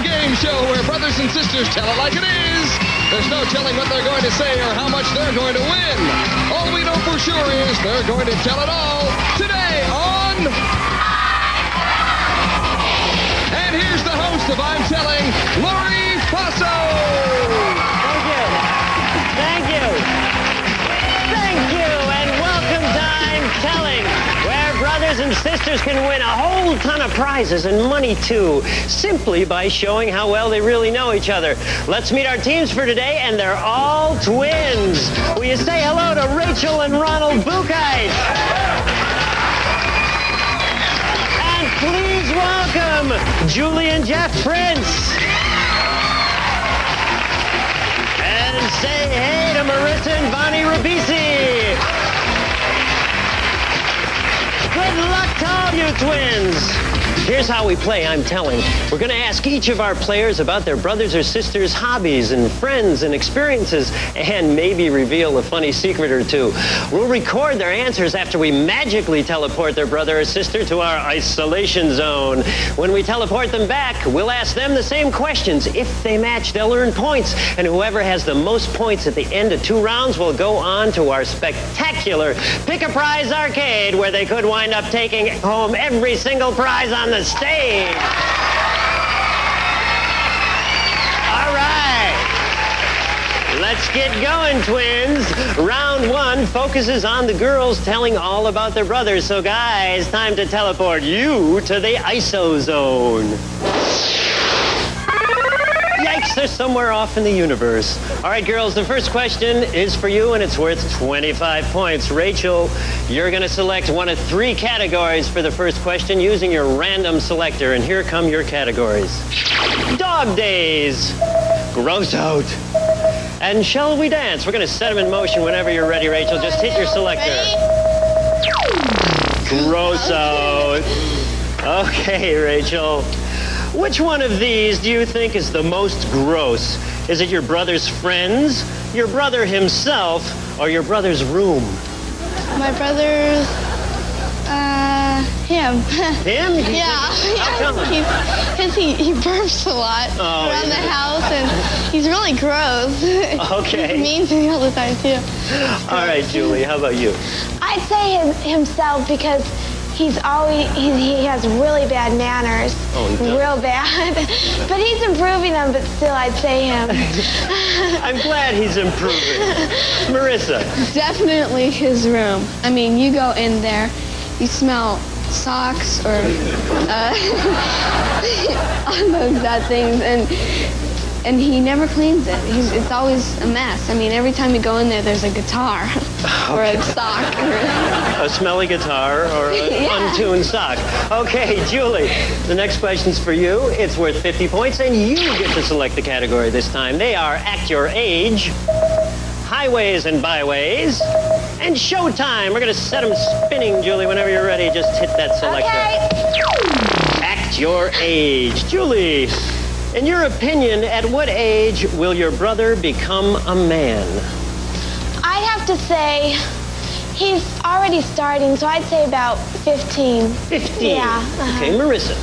new game show where brothers and sisters tell it like it is. There's no telling what they're going to say or how much they're going to win. All we know for sure is they're going to tell it all today on... And here's the host of I'm Telling, Lori Passo. Thank you. Thank you. Thank you, and welcome to I'm Telling, where brothers and sisters can win a whole ton of prizes and money, too, simply by showing how well they really know each other. Let's meet our teams for today, and they're all twins. Will you say hello to Rachel and Ronald Buchheit? And please welcome Julie and Jeff Prince. And say hey to Marissa and Bonnie Ribisi. Good luck to all you twins. Here's how we play I'm Telling. We're going to ask each of our players about their brothers or sisters' hobbies and friends and experiences, and maybe reveal a funny secret or two. We'll record their answers after we magically teleport their brother or sister to our isolation zone. When we teleport them back, we'll ask them the same questions. If they match, they'll earn points, and whoever has the most points at the end of 2 rounds will go on to our spectacular Pick a Prize Arcade, where they could wind up taking home every single prize on the stage. All right. Let's get going, twins. Round 1 focuses on the girls telling all about their brothers. So, guys, time to teleport you to the ISO zone. Yikes, they're somewhere off in the universe. All right, girls, the first question is for you, and it's worth 25 points. Rachel, you're going to select one of 3 categories for the first question using your random selector, and here come your categories. Dog days, gross out, and shall we dance? We're going to set them in motion whenever you're ready, Rachel. Just hit your selector. Gross out. Okay, Rachel. Which one of these do you think is the most gross? Is it your brother's friends, your brother himself, or your brother's room? My brother's, him. Him? Yeah. How come? Because he burps a lot around the house, and he's really gross. Okay. He's mean to me all the time, too. All right, Julie, how about you? I'd say himself because he has really bad manners. Oh, he does? Real bad. But he's improving them, but still I'd say him. I'm glad he's improving. Marissa. Definitely his room. I mean, you go in there, you smell socks or all those bad things, and he never cleans it. It's always a mess. I mean, every time you go in there, there's a guitar or a sock. A smelly guitar or an untuned sock. Okay, Julie, the next question's for you. It's worth 50 points, and you get to select the category this time. They are Act Your Age, Highways and Byways, and Showtime. We're going to set them spinning, Julie. Whenever you're ready, just hit that selector. Okay. Act Your Age. Julie, in your opinion, at what age will your brother become a man? I'd have to say he's already starting, so I'd say about 15. 15? Yeah. Okay, Marissa.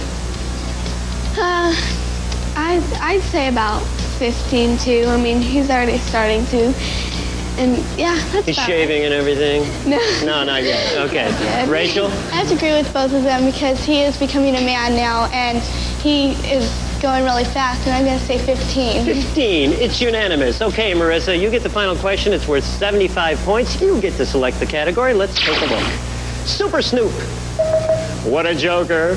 I'd say about 15 too. I mean, he's already starting to. And yeah, that's He's about shaving and everything? No. No, not yet. Okay. Yeah. Rachel? I have to agree with both of them because he is becoming a man now, and he is going really fast, and I'm going to say 15. 15. It's unanimous. Okay, Marissa, you get the final question. It's worth 75 points. You get to select the category. Let's take a look. Super Snoop. What a joker.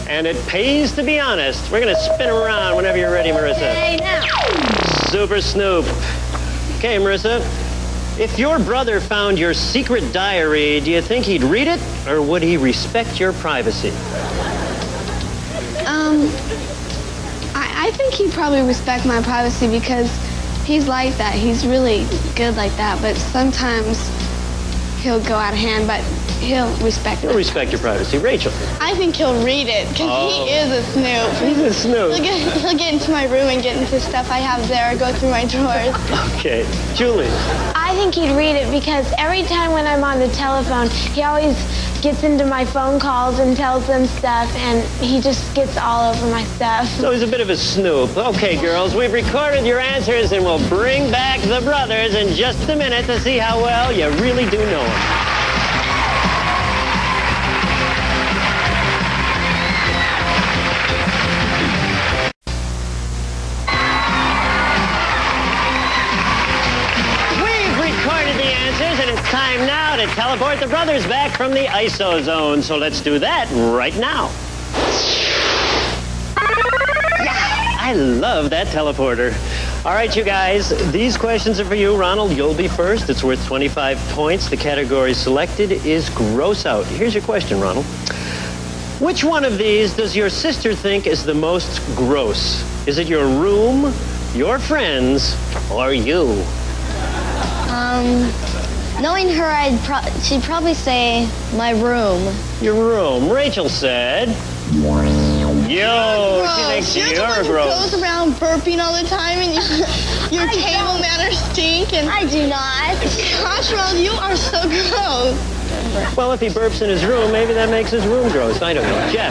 And it pays to be honest. We're going to spin him around whenever you're ready, Marissa. Hey, now. Super Snoop. Okay, Marissa, if your brother found your secret diary, do you think he'd read it, or would he respect your privacy? I think he'd probably respect my privacy because he's like that. He's really good like that, but sometimes he'll go out of hand, but he'll respect it. He'll respect your privacy. Rachel. I think he'll read it because he is a snoop. He's a snoop. He'll get into my room and get into stuff I have there, go through my drawers. Okay. Julie. I think he'd read it because every time when I'm on the telephone, he always gets into my phone calls and tells them stuff, and he just gets all over my stuff. So he's a bit of a snoop. Okay, girls, we've recorded your answers, and we'll bring back the brothers in just a minute to see how well you really do know them. Time now to teleport the brothers back from the ISO zone. So let's do that right now. Yeah, I love that teleporter. All right, you guys, these questions are for you. Ronald, you'll be first. It's worth 25 points. The category selected is gross out. Here's your question, Ronald. Which one of these does your sister think is the most gross? Is it your room, your friends, or you? Knowing her, she'd probably say my room. Your room. Rachel said, yo, she thinks you're gross. Goes around burping all the time and your table manners stink. And I do not. gosh, Ronald, you are so gross. Well, if he burps in his room, maybe that makes his room gross. I don't know. Jeff.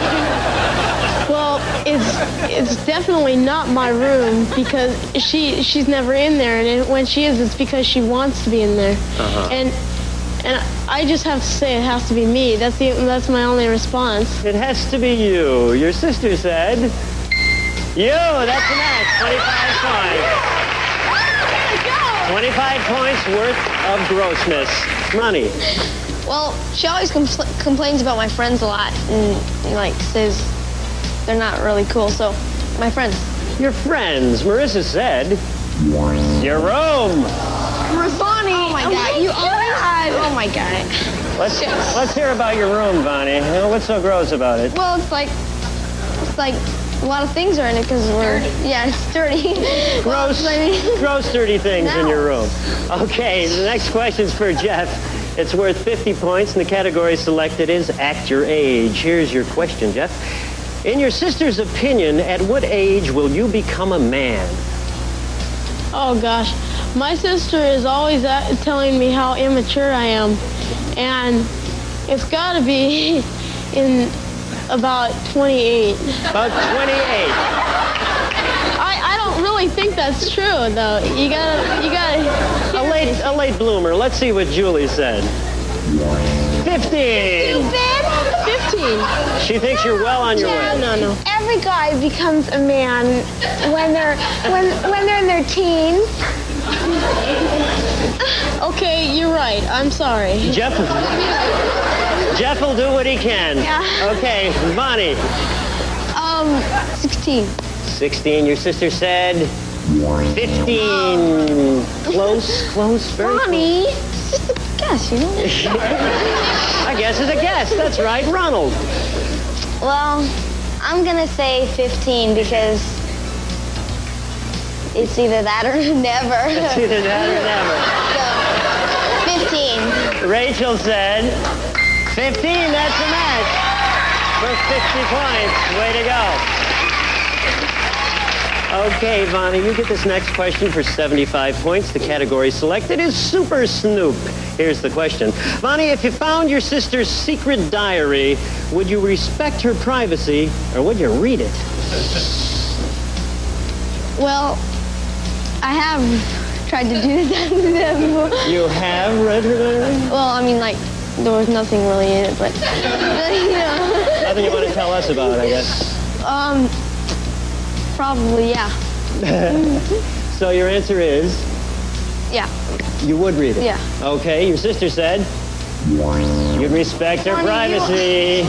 Well, it's definitely not my room because she's never in there, and when she is, it's because she wants to be in there. And I just have to say it has to be me. That's my only response. It has to be you. Your sister said, you. That's the match. 25 points. 25 points worth of grossness. Ronnie. Well, she always complains about my friends a lot and like says they're not really cool. So, my friends. Your friends. Marissa said, your room. Bonnie. Oh my God. You always. Oh my God. Let's hear about your room, Bonnie. What's so gross about it? Well, it's like a lot of things are in it because it's dirty. Gross, dirty things in your room. Okay, the next question's for Jeff. It's worth 50 points, and the category selected is Act Your Age. Here's your question, Jeff. In your sister's opinion, at what age will you become a man? Oh, gosh. My sister is always telling me how immature I am, and it's got to be in about 28. About 28. I don't really think that's true, though. You gotta. A late bloomer. Let's see what Julie said. 15. 15. She thinks you're well on your way. No. Every guy becomes a man when they're in their teens. Okay, you're right. I'm sorry. Jeff will do what he can. Yeah. Okay, Bonnie. 16. 16. Your sister said 15. Close. Very Bonnie. It's just a guess, you know. I guess it's a guess. That's right. Ronald. Well, I'm gonna say 15 because it's either that or never. It's either that or So, 15. never. Rachel said 15. That's a match. For 50 points. Way to go. Okay, Bonnie, you get this next question for 75 points. The category selected is Super Snoop. Here's the question. Bonnie, if you found your sister's secret diary, would you respect her privacy or would you read it? Well, I have tried to do that before. You have read her diary? Well, I mean, like, there was nothing really in it, but, you know. Nothing you want to tell us about, I guess. Probably, yeah. So your answer is? Yeah. You would read it? Yeah. Okay, your sister said you'd respect her privacy.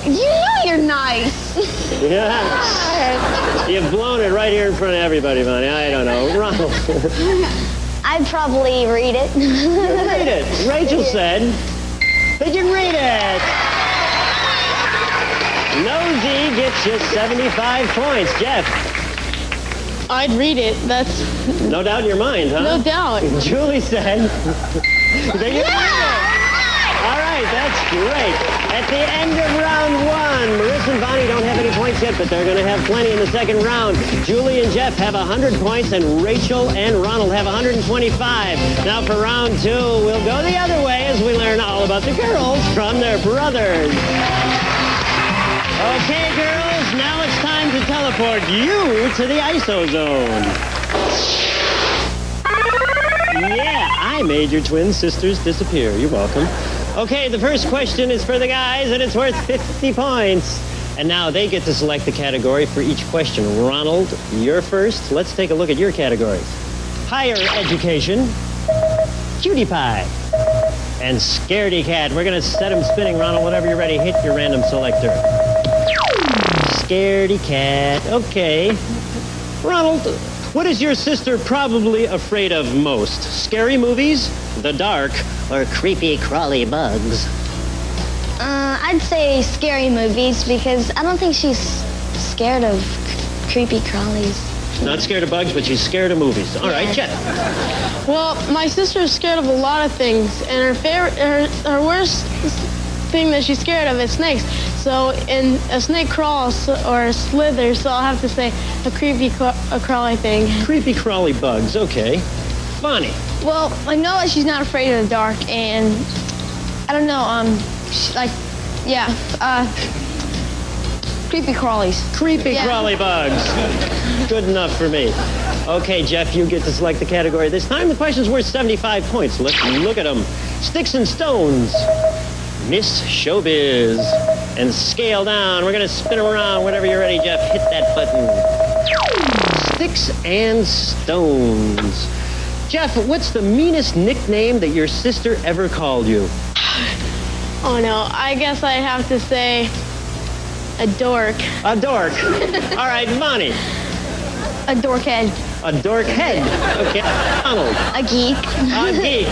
You know you're nice. Yeah. You've blown it right here in front of everybody, Bonnie. I don't know. Ronald. I'd probably read it. You'd read it. Rachel said that you'd read it. Nosy gets you 75 points. Jeff. I'd read it. That's No doubt in your mind, huh? no doubt. Julie said that you'd read it. All right. right. That's great. At the end of round one, Marissa and Bonnie don't have any points yet, but they're going to have plenty in the second round. Julie and Jeff have 100 points, and Rachel and Ronald have 125. Now for round two, we'll go the other way as we learn all about the girls from their brothers. Okay, girls, now it's time to teleport you to the ISO zone. Yeah, I made your twin sisters disappear. You're welcome. Okay, the first question is for the guys, and it's worth 50 points. And now they get to select the category for each question. Ronald, you're first. Let's take a look at your categories. Higher education, cutie pie, and scaredy cat. We're going to set them spinning. Ronald, whenever you're ready, hit your random selector. Scaredy cat. Okay. Ronald, what is your sister probably afraid of most? Scary movies, the dark, or creepy crawly bugs? I'd say scary movies because I don't think she's scared of creepy crawlies. Not scared of bugs, but she's scared of movies. All right, Jeff. Well, my sister is scared of a lot of things, and her worst thing that she's scared of is snakes. So, in a snake crawls or slithers, so I'll have to say a creepy crawly thing. Creepy crawly bugs, okay. Bonnie. Well, I know that she's not afraid of the dark, and I don't know, creepy crawlies. Creepy crawly bugs. Good enough for me. Okay, Jeff, you get to select the category. This time the question's worth 75 points. Let's look at them. Sticks and stones, Miss Showbiz, and scale down. We're going to spin them around. Whenever you're ready, Jeff, hit that button. Sticks and stones. Jeff, what's the meanest nickname that your sister ever called you? Oh no, I guess I'd have to say a dork. A dork. All right, Bonnie. A dork head. A dork head. Okay. Donald. A geek. A geek.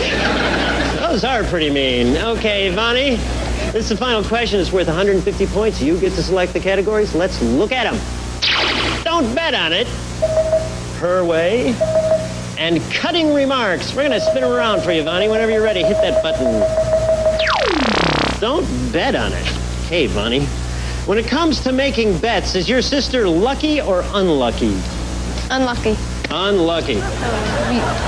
Those are pretty mean. Okay, Bonnie. This is the final question. It's worth 150 points. You get to select the categories. Let's look at them. Don't bet on it. Her way. And cutting remarks. We're going to spin them around for you, Bonnie. Whenever you're ready, hit that button. Don't bet on it. Okay, Bonnie. When it comes to making bets, is your sister lucky or unlucky? Unlucky. Unlucky.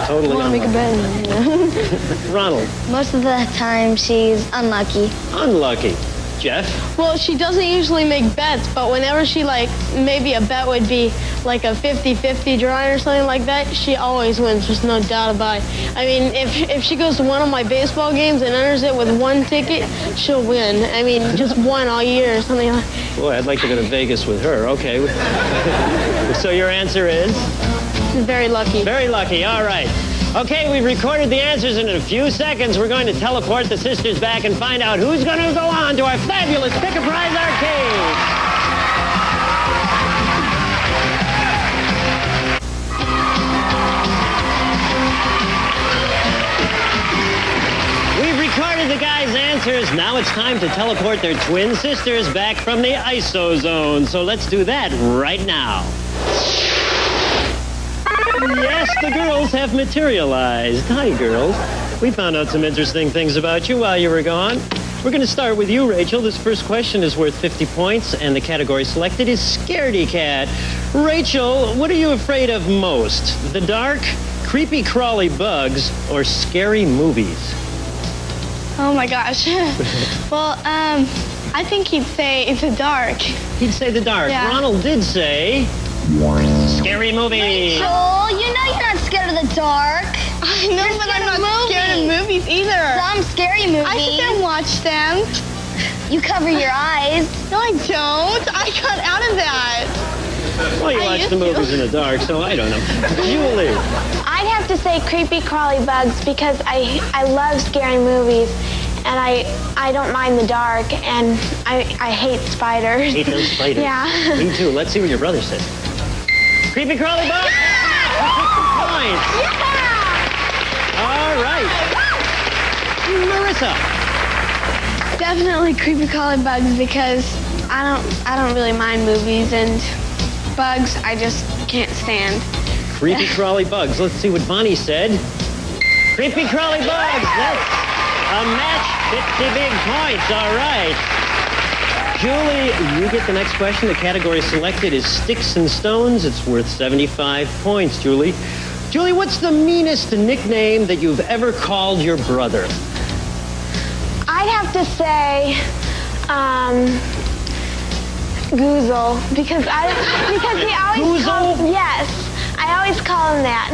Totally Want to make a unlucky. bet? Ronald. Most of the time, she's unlucky. Unlucky. Jeff. Well, she doesn't usually make bets, but whenever she, maybe a bet would be like a 50-50 drawing or something like that, she always wins. There's no doubt about it. I mean, if she goes to one of my baseball games and enters it with one ticket, she'll win. I mean, just one all year or something like that. Boy, I'd like to go to Vegas with her. Okay. So your answer is? Very lucky. Very lucky. All right. Okay, we've recorded the answers, and in a few seconds, we're going to teleport the sisters back and find out who's going to go on to our fabulous Pick-a-Prize Arcade. We've recorded the guys' answers. Now it's time to teleport their twin sisters back from the ISO zone. So let's do that right now. Yes, the girls have materialized. Hi, girls. We found out some interesting things about you while you were gone. We're going to start with you, Rachel. This first question is worth 50 points, and the category selected is Scaredy Cat. Rachel, what are you afraid of most? The dark, creepy crawly bugs, or scary movies? Oh my gosh. Well, I think he'd say the dark. He'd say the dark. Yeah. Ronald did say scary movies. Joel, you know you're not scared of the dark. I know, but I'm not scared of movies either. Some scary movies. I sit there and watch them. You cover your eyes. No, I don't. I got out of that. Well, you I watch used the to. movies in the dark, so I don't know. Julie. I'd have to say creepy crawly bugs because I love scary movies and I don't mind the dark and I hate spiders. Hate those spiders. Yeah. Me too. Let's see what your brother said. Creepy crawly bug. Points. All right. Marissa. Definitely creepy crawly bugs because I don't really mind movies, and bugs I just can't stand. Creepy crawly bugs. Let's see what Bonnie said. Creepy crawly bugs. A match, 50 big points. All right. Julie, you get the next question. The category selected is Sticks and Stones. It's worth 75 points, Julie. Julie, what's the meanest nickname that you've ever called your brother? I'd have to say, Goozle, because he always calls, yes, I always call him that.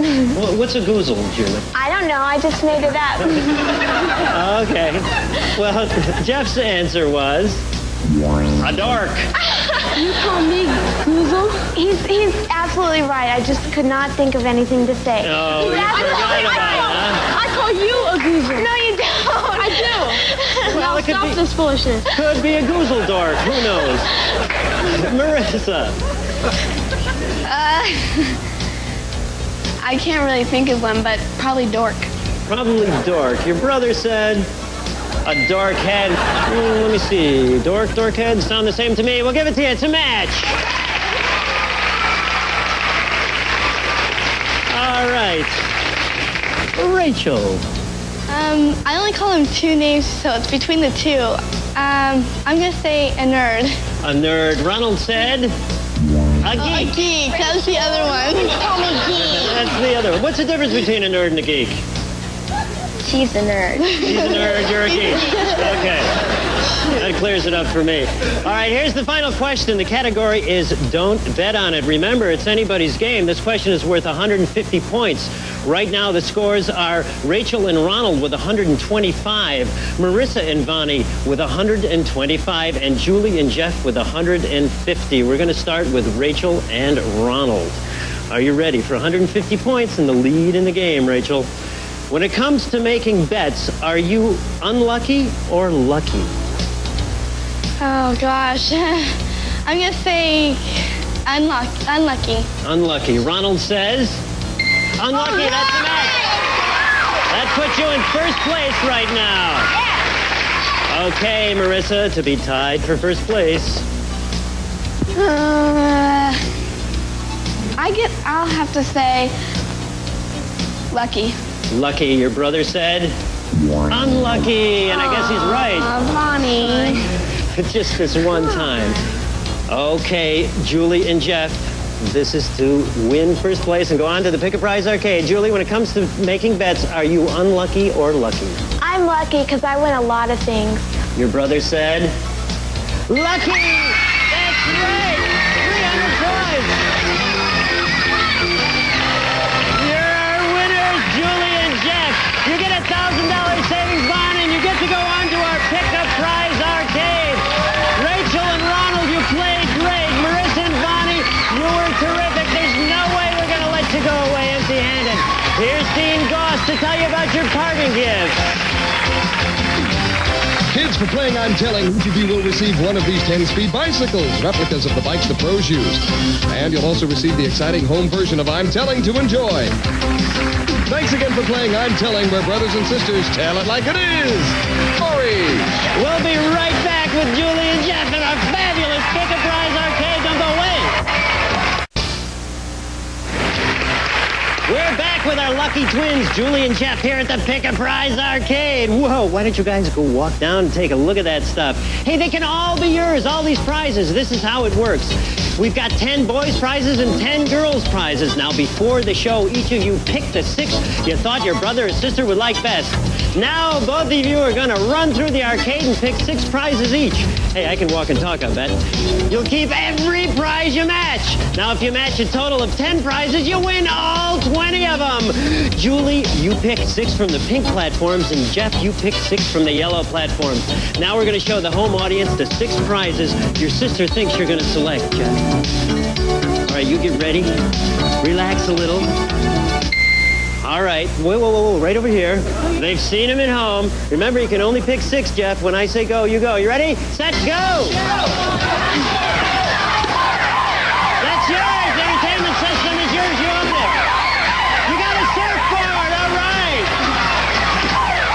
What's a goozle, Julie? I don't know, I just made it up. Okay. Well, Jeff's answer was a dork. You call me Goozle? He's absolutely right. I just could not think of anything to say. Oh, you forgot about it, huh? I call you a Goozle. No, you don't. I do. Well, Now it could stop be- this foolishness. Could be a goozle dork. Who knows? Marissa. I can't really think of one, but probably dork. Probably dork. Your brother said a dork head. Let me see. Dork head sound the same to me. We'll give it to you. It's a match. All right. Rachel. I only call him two names, so it's between the two. I'm gonna say a nerd. A nerd. Ronald said a geek. A geek. That's the other one. Call me geek. That's the other one. What's the difference between a nerd and a geek? She's a nerd. He's a nerd, you're a geek. Okay. That clears it up for me. All right, here's the final question. The category is Don't Bet on It. Remember, it's anybody's game. This question is worth 150 points. Right now, the scores are Rachel and Ronald with 125, Marissa and Vonnie with 125, and Julie and Jeff with 150. We're going to start with Rachel and Ronald. Are you ready for 150 points and the lead in the game, Rachel? When it comes to making bets, are you unlucky or lucky? Oh gosh. I'm gonna say unlucky. Unlucky. Ronald says unlucky. Oh, That's the match. That puts you in first place right now. Okay, Marissa, to be tied for first place. I'll have to say lucky. Lucky. Your brother said unlucky, and I guess he's right. Vonnie. Just this one time. Okay, Julie and Jeff, this is to win first place and go on to the Pick a Prize Arcade. Julie, when it comes to making bets, are you unlucky or lucky? I'm lucky because I win a lot of things. Your brother said lucky! That's right! 300 points! You're our winners, Julie and Jeff. You get a $1,000 savings bond and you get to go on to our Pick a Prize Arcade. Rachel and Ronald, you played great. Marissa and Vonnie, you were terrific. There's no way we're going to let you go away empty-handed. Here's Dean Goss to tell you about your parting gift. Kids, for playing I'm Telling, each of you will receive one of these 10-speed bicycles, replicas of the bikes the pros use. And you'll also receive the exciting home version of I'm Telling to enjoy. Thanks again for playing I'm Telling, where brothers and sisters tell it like it is. Corey. We'll be right back with Julie and Jeff in our fabulous Pick a Prize Arcade. Don't go away. We're back with our lucky twins, Julie and Jeff, here at the Pick a Prize Arcade. Whoa, why don't you guys go walk down and take a look at that stuff? Hey, they can all be yours, all these prizes. This is how it works. We've got 10 boys' prizes and 10 girls' prizes. Now, before the show, each of you picked the 6 you thought your brother or sister would like best. Now, both of you are going to run through the arcade and pick 6 prizes each. Hey, I can walk and talk, I bet. You'll keep every prize you match. Now, if you match a total of 10 prizes, you win all 20 of them. Julie, you picked 6 from the pink platforms, and Jeff, you picked 6 from the yellow platforms. Now we're going to show the home audience the 6 prizes your sister thinks you're going to select, Jeff. All right, you get ready. Relax a little. All right. Whoa. Right over here. They've seen him at home. Remember, you can only pick 6, Jeff. When I say go, you go. You ready? Set, go! That's yours. The entertainment system is yours. You own it. You got a surfboard. All right.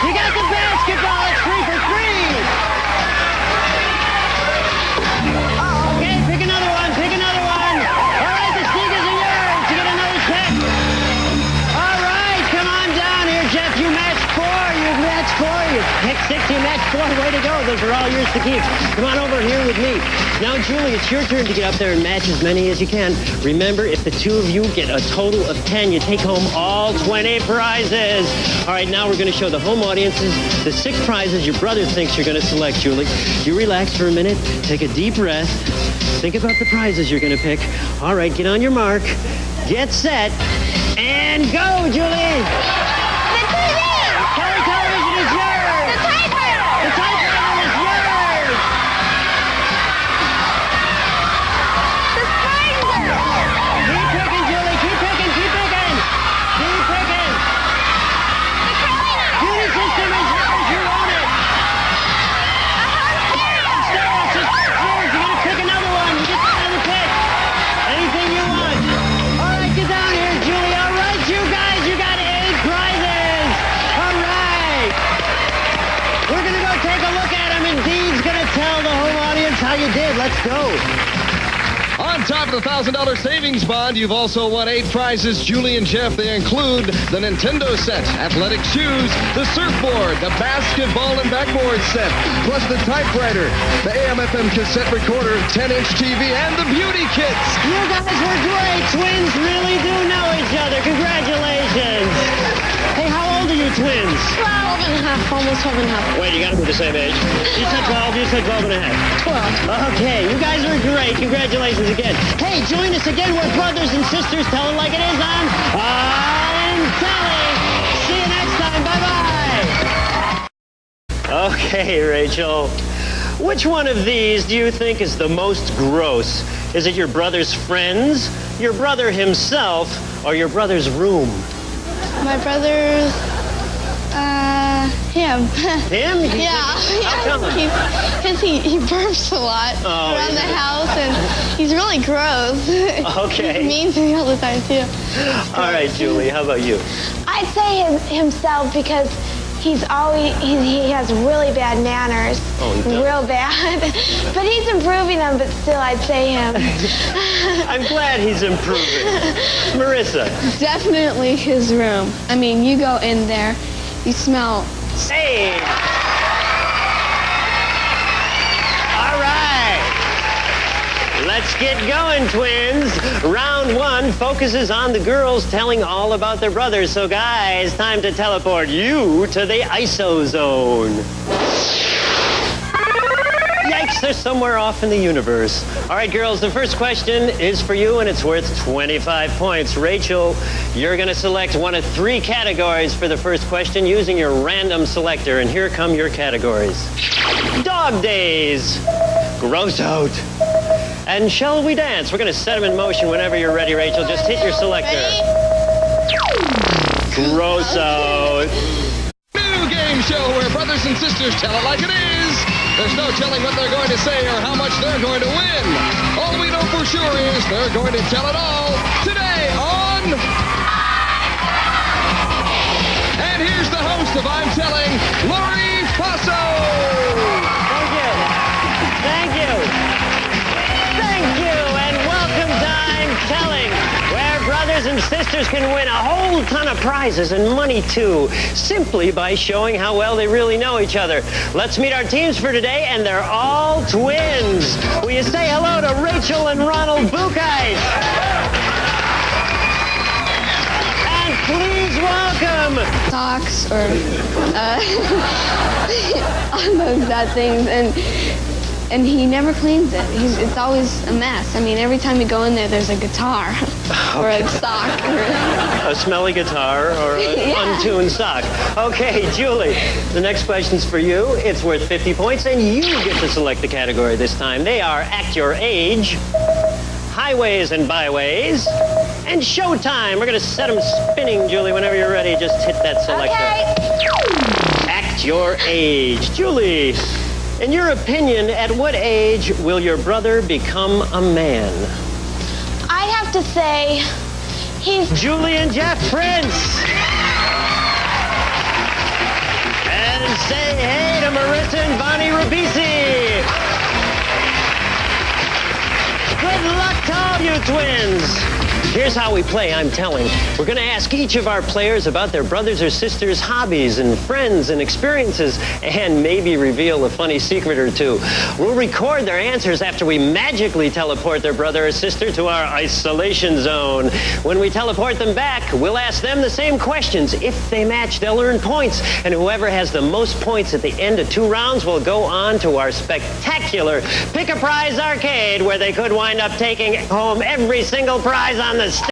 You got the basketball. It's free for free. Okay, pick another one. Pick another one. All right, the sneakers are yours. You get another pick. All right, come on down here, Jeff. You matched 4. You matched 4. You pick boy, way to go. Those are all yours to keep. Come on over here with me. Now, Julie, it's your turn to get up there and match as many as you can. Remember, if the two of you get a total of 10, you take home all 20 prizes. All right, now we're going to show the home audiences the 6 prizes your brother thinks you're going to select, Julie. You relax for a minute, take a deep breath, think about the prizes you're going to pick. All right, get on your mark, get set, and go, Julie! The TV! Color television is yours! The typewriter! The typewriter is yours! The spider! Keep picking, Julie, keep picking, keep picking! Keep picking! The curling iron! Beauty system is yours, you own it! Stella, just yours, you gotta pick another one, you get another pick! Anything you want! All right, get down here, Julie, all right, you guys, you got 8 prizes! All right! We're gonna go take a look at them, and Dean's gonna tell the home audience how you did. Let's go! On top of the $1,000 savings bond, you've also won 8 prizes, Julie and Jeff. They include the Nintendo set, athletic shoes, the surfboard, the basketball and backboard set, plus the typewriter, the AM/FM cassette recorder, 10-inch TV, and the beauty kits. You guys were great. Twins really do know each other. Congratulations. Hey, how old are you twins? 12 and a half, almost 12 and a half. Wait, you gotta be the same age. You said 12, you said 12 and a half. 12. Okay, you guys are great. Congratulations again. Hey, join us again. We're brothers and sisters telling like it is on I'm Telling. See you next time. Bye-bye. Okay, Rachel. Which one of these do you think is the most gross? Is it your brother's friends, your brother himself, or your brother's room? My brother's, him. Him? Yeah, How come? because he burps a lot Oh, around the yeah. house, and he's really gross. Okay. He's mean to me all the time, too. All right, Julie, how about you? I'd say himself because he's always, he has really bad manners. Oh, he does? Real bad. But he's improving them, but still I'd say him. I'm glad he's improving. Marissa. Definitely his room. I mean, you go in there, you smell. Hey! All right. Let's get going, twins. Round 1 focuses on the girls telling all about their brothers. So, guys, time to teleport you to the ISO zone. Yikes, they're somewhere off in the universe. All right, girls, the first question is for you, and it's worth 25 points. Rachel, you're going to select one of 3 categories for the first question using your random selector, and here come your categories. Dog days, gross out, and shall we dance? We're going to set them in motion whenever you're ready, Rachel. Just hit your selector. Gross out. New game show where brothers and sisters tell it like it is. There's no telling what they're going to say or how much they're going to win. All we know for sure is they're going to tell it all today on... And here's the host of I'm Telling, Lori Faso. Thank you. Thank you. Thank you, and welcome to I'm Telling, where brothers and sisters can win a whole ton of prizes and money, too, simply by showing how well they really know each other. Let's meet our teams for today, and they're all twins. Will you say hello to Rachel and Ronald Bukite? And please welcome... Socks or on those bad things, and he never cleans it. It's always a mess. I mean, every time you go in there, there's a guitar or a sock. A smelly guitar or an Yeah. untuned sock. Okay, Julie, the next question's for you. It's worth 50 points, and you get to select the category this time. They are Act Your Age, Highways and Byways, and Showtime. We're going to set them spinning, Julie. Whenever you're ready, just hit that selector. Okay. Act Your Age. Julie, in your opinion, at what age will your brother become a man? I'd have to say he's Julie and Jeff Prince. And say hey to Marissa and Bonnie Ribisi. Good luck to all you twins. Here's how we play I'm Telling. We're going to ask each of our players about their brothers or sisters' hobbies and friends and experiences, and maybe reveal a funny secret or two. We'll record their answers after we magically teleport their brother or sister to our isolation zone. When we teleport them back, we'll ask them the same questions. If they match, they'll earn points, and whoever has the most points at the end of 2 rounds will go on to our spectacular Pick a Prize Arcade, where they could wind up taking home every single prize on the